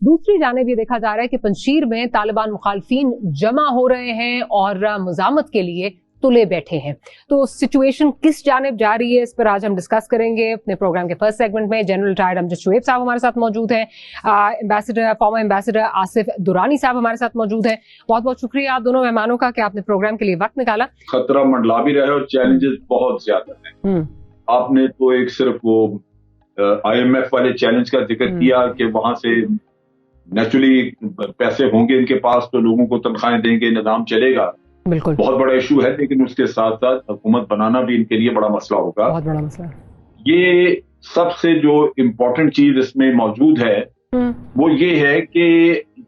دوسری جانب یہ دیکھا جا رہا ہے کہ پنجشیر میں طالبان مخالفین جمع ہو رہے ہیں اور مزاحمت کے لیے تلے بیٹھے ہیں. تو سچویشن کس جانب جا رہی ہے اس پر آج ہم ڈسکس کریں گے اپنے پروگرام کے فرسٹ سیگمنٹ میں. جنرل ریٹائرڈ امجد شعیب صاحب ہمارے ساتھ موجود ہیں, فارمر ایمبیسڈر آصف درانی صاحب ہمارے ساتھ موجود ہیں. بہت بہت شکریہ آپ دونوں مہمانوں کا کہ آپ نے پروگرام کے لیے وقت نکالا. خطرہ منڈلا بھی رہے اور چیلنجز بہت زیادہ ہیں. آپ نے تو ایک صرف وہ آئی ایم ایف والے چیلنج کا ذکر کیا کہ وہاں سے نیچرلی پیسے ہوں گے ان کے پاس تو لوگوں کو تنخواہیں دیں گے, نظام چلے گا. بالکل بہت بڑا ایشو ہے, لیکن اس کے ساتھ ساتھ حکومت بنانا بھی ان کے لیے بڑا مسئلہ ہوگا. بہت بڑا مسئلہ. یہ سب سے جو امپورٹنٹ چیز اس میں موجود ہے وہ یہ ہے کہ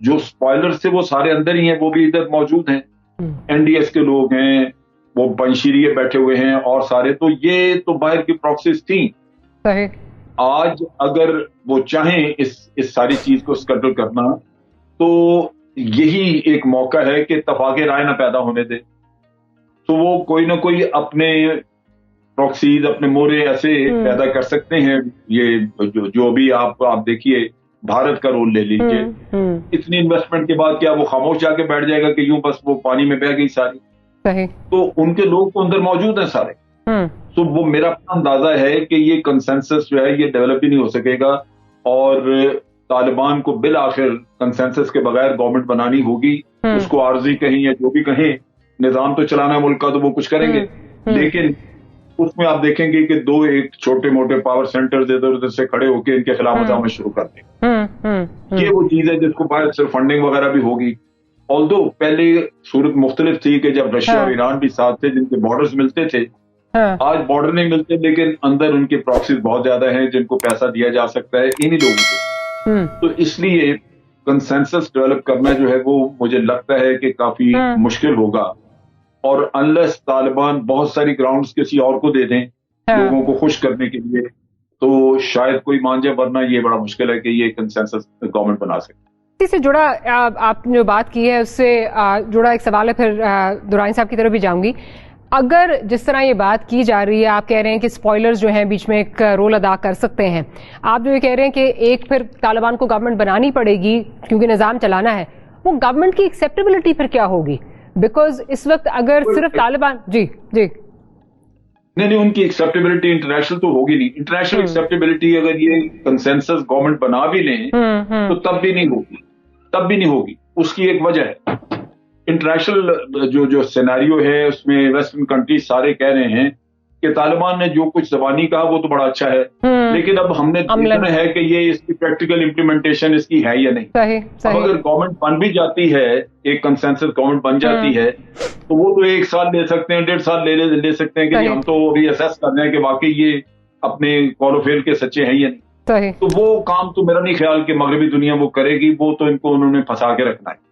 جو اسپوائلر سے وہ سارے اندر ہی ہیں, وہ بھی ادھر موجود ہیں. این ڈی ایس کے لوگ ہیں, وہ پنجشیریے بیٹھے ہوئے ہیں اور سارے, تو یہ تو باہر کی پراکسیز تھیں. آج اگر وہ چاہیں اس ساری چیز کو اسکٹل کرنا تو یہی ایک موقع ہے کہ اتفاق رائے نہ پیدا ہونے دے. تو وہ کوئی نہ کوئی اپنے پراکسیز, اپنے مورے ایسے پیدا کر سکتے ہیں. یہ جو بھی آپ دیکھیے, بھارت کا رول لے لیجئے, اتنی انویسٹمنٹ کے بعد کیا وہ خاموش جا کے بیٹھ جائے گا کہ یوں بس وہ پانی میں بہہ گئی ساری؟ تو ان کے لوگ تو اندر موجود ہیں سارے. تو وہ میرا اپنا اندازہ ہے کہ یہ کنسنسس جو ہے یہ ڈیولپ ہی نہیں ہو سکے گا, اور طالبان کو بالآخر کنسنسس کے بغیر گورنمنٹ بنانی ہوگی. اس کو عارضی کہیں یا جو بھی کہیں, نظام تو چلانا ہے ملک کا, تو وہ کچھ کریں گے. لیکن اس میں آپ دیکھیں گے کہ دو ایک چھوٹے موٹے پاور سینٹرز ادھر ادھر سے کھڑے ہو کے ان کے خلاف مزاحمت شروع کر دیں. یہ وہ چیز ہے جس کو باہر سے فنڈنگ وغیرہ بھی ہوگی. آلدو پہلے صورت مختلف تھی کہ جب رشیا اور ایران بھی ساتھ تھے, جن کے بارڈرز ملتے تھے. آج بارڈر نہیں ملتے, لیکن اندر ان کے پراکسیز بہت زیادہ ہیں جن کو پیسہ دیا جا سکتا ہے انہی لوگوں کو. تو اس لیے کنسنسس ڈیولپ کرنا جو ہے وہ مجھے لگتا ہے کہ کافی مشکل ہوگا. اور انلیس طالبان بہت ساری گراؤنڈز کسی اور کو دے دیں لوگوں کو خوش کرنے کے لیے, تو شاید کوئی مان جائے, ورنہ یہ بڑا مشکل ہے کہ یہ کنسنسس گورنمنٹ بنا سکے. اس سے جڑا آپ نے جو بات کی ہے اس سے جڑا ایک سوال ہے, پھر درانی صاحب کی طرف بھی جاؤں گی. اگر جس طرح یہ بات کی جا رہی ہے, آپ کہہ رہے ہیں کہ اسپوائلرز جو ہیں بیچ میں ایک رول ادا کر سکتے ہیں, آپ جو یہ کہہ رہے ہیں کہ ایک پھر طالبان کو گورنمنٹ بنانی پڑے گی کیونکہ نظام چلانا ہے, وہ گورنمنٹ کی ایکسیپٹیبلٹی پھر کیا ہوگی؟ بیکاز اس وقت اگر صرف طالبان نہیں ان کی ایکسیپٹیبلٹی انٹرنیشنل تو ہوگی نہیں. انٹرنیشنل ایکسیپٹیبلٹی اگر یہ کنسنسس گورنمنٹ بنا بھی لیں تو تب بھی نہیں ہوگی. اس کی ایک وجہ ہے, انٹرنیشنل جو سیناریو ہے اس میں ویسٹرن کنٹریز سارے کہہ رہے ہیں کہ طالبان نے جو کچھ زبانی کہا وہ تو بڑا اچھا ہے, لیکن اب ہم نے دیکھنا ہے کہ یہ اس کی پریکٹیکل امپلیمنٹیشن اس کی ہے یا نہیں. اب اگر گورنمنٹ بن بھی جاتی ہے, ایک کنسنسس گورنمنٹ بن جاتی ہے, تو وہ تو 1 سال لے سکتے ہیں, 1.5 سال لے سکتے ہیں کہ ہم تو ابھی اسیس کر رہے ہیں کہ واقعی یہ اپنے قول و فعل کے سچے ہیں یا نہیں. تو وہ کام تو میرا نہیں خیال کہ مغربی دنیا وہ کرے گی, وہ تو ان کو انہوں نے پھنسا کے رکھنا ہے.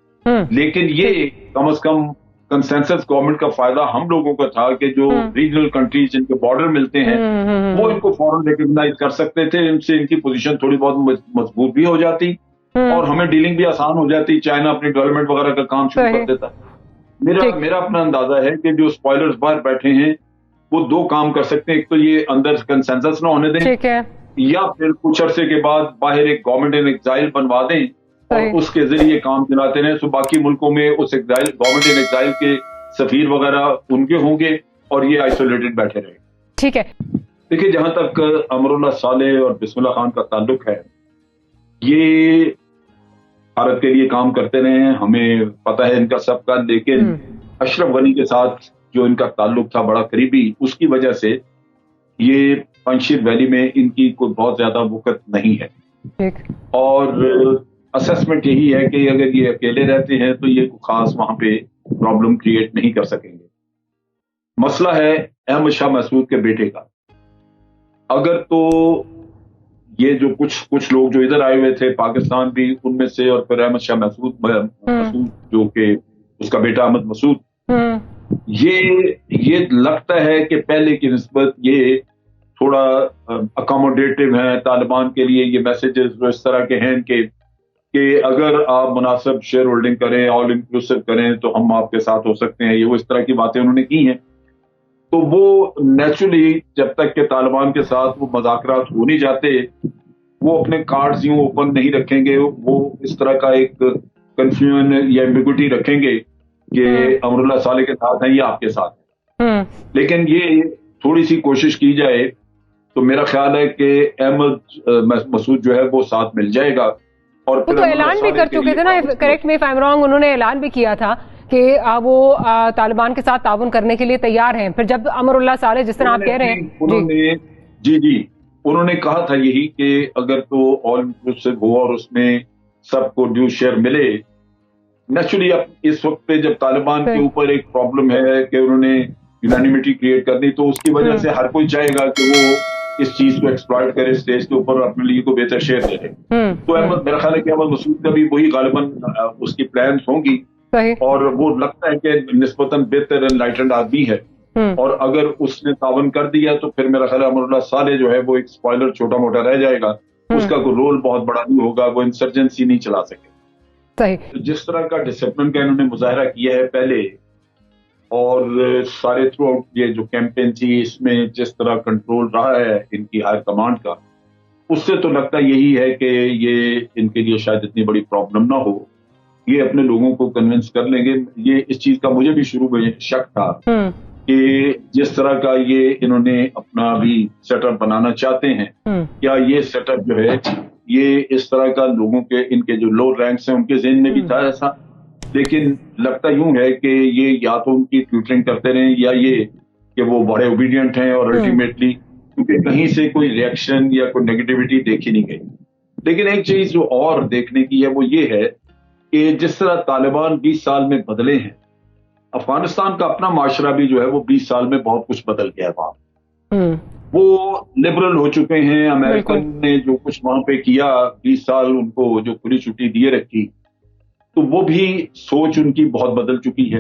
لیکن یہ کم از کم کنسنسس گورنمنٹ کا فائدہ ہم لوگوں کا تھا کہ جو ریجنل کنٹریز جن کے بارڈر ملتے ہیں وہ ان کو فوراً ریکگنائز کر سکتے تھے. ان سے ان کی پوزیشن تھوڑی بہت مضبوط بھی ہو جاتی اور ہمیں ڈیلنگ بھی آسان ہو جاتی. چائنا اپنی ڈیولپمنٹ وغیرہ کا کام شروع کر دیتا. میرا اپنا اندازہ ہے کہ جو اسپوائلرز باہر بیٹھے ہیں وہ 2 کام کر سکتے ہیں. ایک تو یہ اندر کنسنسس نہ ہونے دیں, یا پھر کچھ عرصے کے بعد باہر ایک گورنمنٹ ان ایگزائل بنوا دیں اور اس کے ذریعے کام چلاتے رہیں. سو باقی ملکوں میں اس گورنمنٹ ان ایگزائل کے سفیر وغیرہ ان کے ہوں گے اور یہ آئسولیٹڈ بیٹھے رہیں. ٹھیک ہے. دیکھیے, جہاں تک امراللہ صالح اور بسم اللہ خان کا تعلق ہے, یہ بھارت کے لیے کام کرتے رہے ہیں, ہمیں پتہ ہے ان کا سب کا. لیکن اشرف غنی کے ساتھ جو ان کا تعلق تھا بڑا قریبی, اس کی وجہ سے یہ پنجشیر ویلی میں ان کی کوئی بہت زیادہ وقت نہیں ہے. اور اسسمنٹ یہی ہے کہ اگر یہ اکیلے رہتے ہیں تو یہ خاص وہاں پہ پرابلم کریٹ نہیں کر سکیں گے. مسئلہ ہے احمد شاہ مسعود کے بیٹے کا. اگر تو یہ جو کچھ لوگ جو ادھر آئے ہوئے تھے پاکستان بھی, ان میں سے, اور پھر احمد شاہ مسعود جو کہ اس کا بیٹا احمد مسعود, یہ لگتا ہے کہ پہلے کی نسبت یہ تھوڑا اکاموڈیٹو ہیں طالبان کے لیے. یہ میسیجز جو اس طرح کے ہیں کہ اگر آپ مناسب شیئر ہولڈنگ کریں, آل انکلوسیو کریں, تو ہم آپ کے ساتھ ہو سکتے ہیں. یہ وہ اس طرح کی باتیں انہوں نے کی ہیں. تو وہ نیچرلی جب تک کہ طالبان کے ساتھ وہ مذاکرات ہو نہیں جاتے وہ اپنے کارڈز یوں اوپن نہیں رکھیں گے, وہ اس طرح کا ایک کنفیوژن یا ایمبیگوٹی رکھیں گے کہ امراللہ صالح کے ساتھ ہیں یا آپ کے ساتھ ہیں. لیکن یہ تھوڑی سی کوشش کی جائے تو میرا خیال ہے کہ احمد مسعود جو ہے وہ ساتھ مل جائے گا. اور وہ تو اعلان بھی کر چکے تھے نا, correct me if I am wrong, انہوں نے اعلان بھی کیا تھا کہ وہ طالبان کے ساتھ تعاون کرنے کے لیے تیار ہیں. پھر جب امراللہ صالح جس طرح آپ کہہ رہے ہیں, جی انہوں نے کہا تھا یہی کہ اگر تو آل انکلوسیو ہو اور اس میں سب کو ڈیو شیئر ملے. نیچرلی اب اس وقت پہ جب طالبان کے اوپر ایک پرابلم ہے کہ انہوں نے یونانیمٹی کریٹ کر دی, تو اس کی وجہ سے ہر کوئی چاہے گا کہ وہ اس چیز کو ایکسپلائٹ کرے, اسٹیج کے اوپر اپنے لیے کو بہتر شیئر دے دے. تو احمد, میرا خیال ہے کہ احمد مسعود کا بھی وہی غالباً اس کی پلانس ہوں گی, اور وہ لگتا ہے کہ نسبتاً بہتر انلائٹنڈ آدمی ہے, اور اگر اس نے تعاون کر دیا تو پھر میرا خیال ہے امراللہ صالح جو ہے وہ ایک اسپوائلر چھوٹا موٹا رہ جائے گا, اس کا کوئی رول بہت بڑا نہیں ہوگا, وہ انسرجنسی نہیں چلا سکے. جس طرح کا ڈسپلن کا انہوں نے مظاہرہ کیا ہے پہلے, اور سارے تھرو آؤٹ یہ جو کیمپین تھی اس میں جس طرح کنٹرول رہا ہے ان کی ہائر کمانڈ کا, اس سے تو لگتا یہی ہے کہ یہ ان کے لیے شاید اتنی بڑی پرابلم نہ ہو, یہ اپنے لوگوں کو کنونس کر لیں گے. یہ اس چیز کا مجھے بھی شروع میں شک تھا کہ جس طرح کا یہ انہوں نے اپنا بھی سیٹ اپ بنانا چاہتے ہیں, کیا یہ سیٹ اپ جو ہے یہ اس طرح کا لوگوں کے, ان کے جو لو رینکس ہیں ان کے ذہن میں بھی تھا ایسا, لیکن لگتا یوں ہے کہ یہ یا تو ان کی ٹیوٹرنگ کرتے رہیں یا یہ کہ وہ بڑے اوبیڈینٹ ہیں, اور الٹیمیٹلی کیونکہ کہیں سے کوئی ریئیکشن یا کوئی نیگیٹیوٹی دیکھی نہیں گئی. لیکن ایک چیز جو اور دیکھنے کی ہے وہ یہ ہے کہ جس طرح طالبان 20 سال میں بدلے ہیں, افغانستان کا اپنا معاشرہ بھی جو ہے وہ 20 سال میں بہت کچھ بدل گیا ہے. وہاں وہ لبرل ہو چکے ہیں. امریکن نے جو کچھ وہاں پہ کیا 20 سال ان کو جو کھلی چھٹی دیے رکھی, تو وہ بھی سوچ ان کی بہت بدل چکی ہے.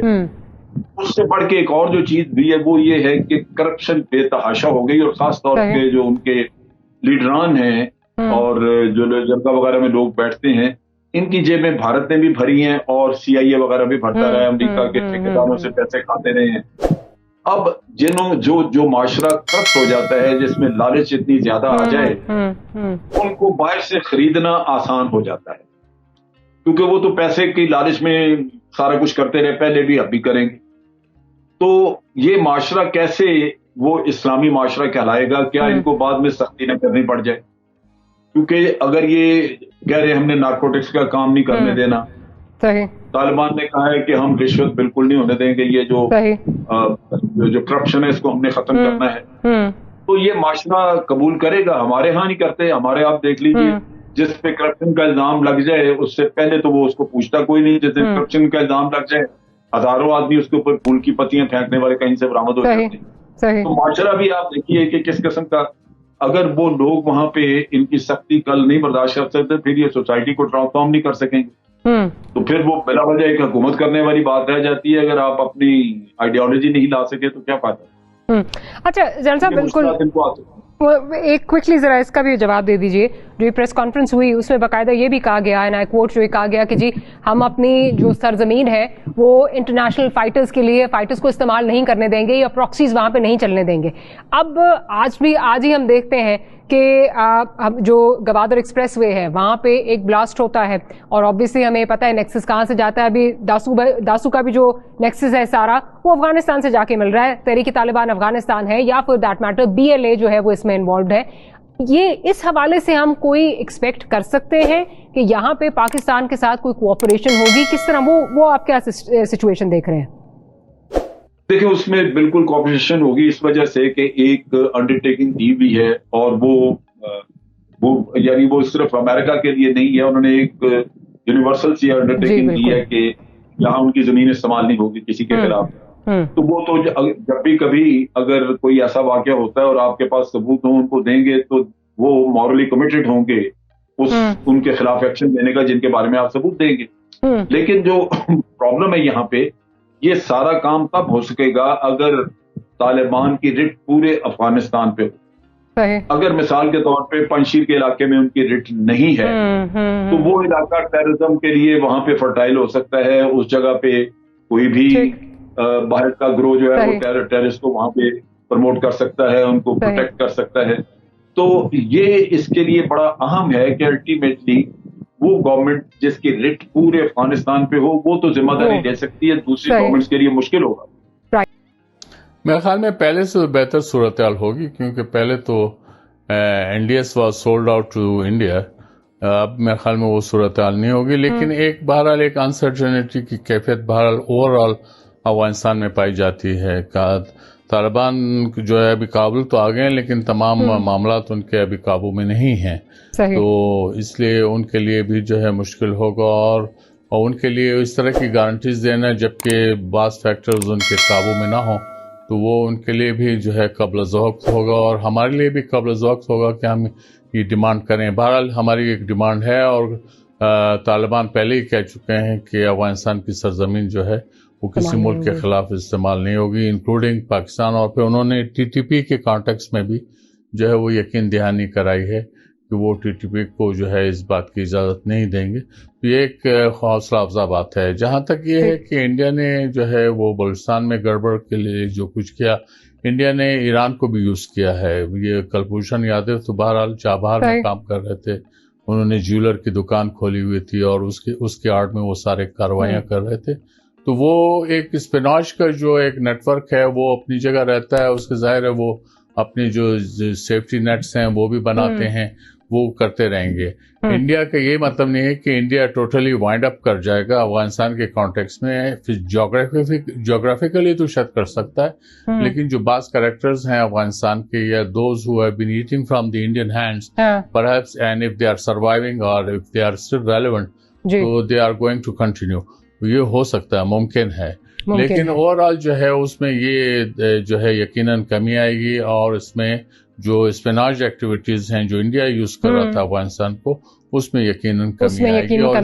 اس سے بڑھ کے ایک اور جو چیز بھی ہے وہ یہ ہے کہ کرپشن بے تحاشا ہو گئی, اور خاص طور پہ جو ان کے لیڈران ہیں اور جو جرگہ وغیرہ میں لوگ بیٹھتے ہیں, ان کی جیبیں بھارت نے بھی بھری ہیں اور CIA وغیرہ بھی بھرتا رہا ہے, امریکہ کے ٹھیکیداروں سے پیسے کھاتے رہے ہیں. اب جو معاشرہ کرپٹ ہو جاتا ہے, جس میں لالچ اتنی زیادہ آ جائے, ان کو باہر سے خریدنا آسان ہو جاتا ہے, کیونکہ وہ تو پیسے کی لالچ میں سارا کچھ کرتے رہے, پہلے بھی اب بھی کریں گے. تو یہ معاشرہ کیسے وہ اسلامی معاشرہ کہلائے گا؟ کیا ان کو بعد میں سختی نہ کرنی پڑ جائے؟ کیونکہ اگر یہ کہہ رہے ہم نے نارکوٹکس کا کام نہیں کرنے دینا, طالبان نے کہا ہے کہ ہم رشوت بالکل نہیں ہونے دیں گے, یہ جو کرپشن ہے اس کو ہم نے ختم کرنا ہے, تو یہ معاشرہ قبول کرے گا؟ ہمارے ہاں نہیں کرتے. ہمارے آپ دیکھ لیجیے, جس پہ کرپشن کا الزام لگ جائے اس سے پہلے تو وہ اس کو پوچھتا کوئی نہیں. جس دن کرپشن کا الزام لگ جائے ہزاروں آدمی اس کے اوپر پھول کی پتیاں پھینکنے والے کہیں سے برآمد ہو جاتے ہیں. تو معاشرہ بھی آپ دیکھیے کہ کس قسم کا, اگر وہ لوگ وہاں پہ ان کی سختی کل نہیں برداشت کر سکتے, پھر یہ سوسائٹی کو ٹرانسفارم نہیں کر سکیں گے, تو پھر وہ بلا وجہ ایک حکومت کرنے والی بات رہ جاتی ہے. اگر آپ اپنی آئیڈیالوجی نہیں لا سکے تو کیا فائدہ. اچھا جنرل صاحب, بالکل ایک کوئکلی ذرا اس کا بھی جواب دے دیجئے. جو یہ پریس کانفرنس ہوئی اس میں باقاعدہ یہ بھی کہا گیا ہے, نا کوٹ جو کہا گیا کہ جی ہم اپنی جو سرزمین ہے وہ انٹرنیشنل فائٹرز کے لیے فائٹرز کو استعمال نہیں کرنے دیں گے, یا پراکسیز وہاں پہ نہیں چلنے دیں گے. اب آج ہی ہم دیکھتے ہیں کہ جو گوادر ایکسپریس وے ہے وہاں پہ ایک بلاسٹ ہوتا ہے, اور آبویسلی ہمیں پتہ ہے نیکسس کہاں سے جاتا ہے. ابھی داسو کا بھی جو نیکسس ہے سارا وہ افغانستان سے جا کے مل رہا ہے. تحریک طالبان افغانستان ہے, یا پھر دیٹ میٹر BLA جو ہے وہ اس میں انوالوڈ ہے. یہ اس حوالے سے ہم کوئی ایکسپیکٹ کر سکتے ہیں کہ یہاں پہ پاکستان کے ساتھ کوئی کوآپریشن ہوگی؟ کس طرح وہ آپ کیا سچویشن دیکھ رہے ہیں؟ دیکھیں, اس میں بالکل کوآپریشن ہوگی اس وجہ سے کہ ایک انڈر ٹیکنگ دی ہوئی ہے, اور وہ یعنی وہ صرف امریکہ کے لیے نہیں ہے. انہوں نے ایک یونیورسل سی انڈر ٹیکنگ دی ہے کہ یہاں ان کی زمین استعمال نہیں ہوگی کسی کے خلاف. تو وہ تو جب بھی کبھی اگر کوئی ایسا واقعہ ہوتا ہے اور آپ کے پاس ثبوت ہوں ان کو دیں گے, تو وہ مورلی کمیٹڈ ہوں گے ان کے خلاف ایکشن لینے کا جن کے بارے میں آپ ثبوت دیں گے. لیکن جو پرابلم ہے یہاں پہ, یہ سارا کام تب ہو سکے گا اگر طالبان کی رٹ پورے افغانستان پہ ہو. اگر مثال کے طور پہ پنشیر کے علاقے میں ان کی رٹ نہیں ہے تو وہ علاقہ ٹیررزم کے لیے وہاں پہ فرٹائل ہو سکتا ہے. اس جگہ پہ کوئی بھی باہر کا گروہ جو ہے وہ ٹیررسٹ کو وہاں پہ پروموٹ کر سکتا ہے, ان کو پروٹیکٹ کر سکتا ہے. تو یہ اس کے لیے بڑا اہم ہے کہ الٹیمیٹلی وہ گورنمنٹ جس کی رٹ پورے افغانستان پہ ہو وہ تو ذمہ داری لے سکتی ہے، دوسری گورنمنٹس کے لیے مشکل ہوگا. میرے خیال میں پہلے سے بہتر صورتحال ہوگی، کیونکہ پہلے تو NDS was sold out to India. اب میرے خیال میں وہ صورتحال نہیں ہوگی، لیکن ایک بہرحال ایک انسرٹنٹی کی کیفیت بہرحال اوور آل افغانستان میں پائی جاتی ہے. طالبان جو ہے ابھی کابل تو آ گئے ہیں، لیکن تمام معاملات ان کے ابھی قابو میں نہیں ہیں. تو اس لیے ان کے لیے بھی جو ہے مشکل ہوگا، اور ان کے لیے اس طرح کی گارنٹیز دینا جبکہ بعض فیکٹرز ان کے قابو میں نہ ہوں، تو وہ ان کے لیے بھی جو ہے قبل از وقت ہوگا، اور ہمارے لیے بھی قبل از وقت ہوگا کہ ہم یہ ڈیمانڈ کریں. بہرحال ہماری ایک ڈیمانڈ ہے، اور طالبان پہلے ہی کہہ چکے ہیں کہ افغانستان کی سرزمین جو ہے وہ کسی ملک کے خلاف استعمال نہیں ہوگی، انکلوڈنگ پاکستان. اور پھر انہوں نے TTP کے کانٹیکس میں بھی جو ہے وہ یقین دہانی کرائی ہے کہ وہ TTP کو جو ہے اس بات کی اجازت نہیں دیں گے. تو یہ ایک حوصلہ افزا بات ہے. جہاں تک یہ ہے کہ انڈیا نے جو ہے وہ بلوچستان میں گڑبڑ کے لیے جو کچھ کیا، انڈیا نے ایران کو بھی یوز کیا ہے. یہ کلبھوشن یادو تو بہرحال چابہار میں کام کر رہے تھے، انہوں نے جیولر کی دکان کھولی ہوئی تھی اور اس کے آڑ میں وہ سارے کاروائیاں کر رہے تھے. تو وہ ایک اسپیناش کا جو ایک نیٹ ورک ہے وہ اپنی جگہ رہتا ہے، اس کے ظاہر ہے وہ اپنی جو سیفٹی نیٹس ہیں وہ بھی بناتے ہیں، وہ کرتے رہیں گے. انڈیا کا یہ مطلب نہیں ہے کہ انڈیا ٹوٹلی وائنڈ اپ کر جائے گا افغانستان کے کانٹیکس میں. جغرافیکلی تو شاید کر سکتا ہے، لیکن جو بعض کریکٹرز ہیں افغانستان کے، یا those who have been eating from the Indian hands perhaps, and if they are surviving or if they are still relevant, تو they are going to continue. یہ ہو سکتا ہے، ممکن ہے، لیکن اوور آل جو ہے اس میں یہ جو ہے یقیناً کمی آئے گی. اور اس میں جو اسپیناج ایکٹیویٹیز ہیں جو انڈیا یوز کر رہا تھا افغانستان کو، اس میں یقیناً کمی آئے گی. اور اس بات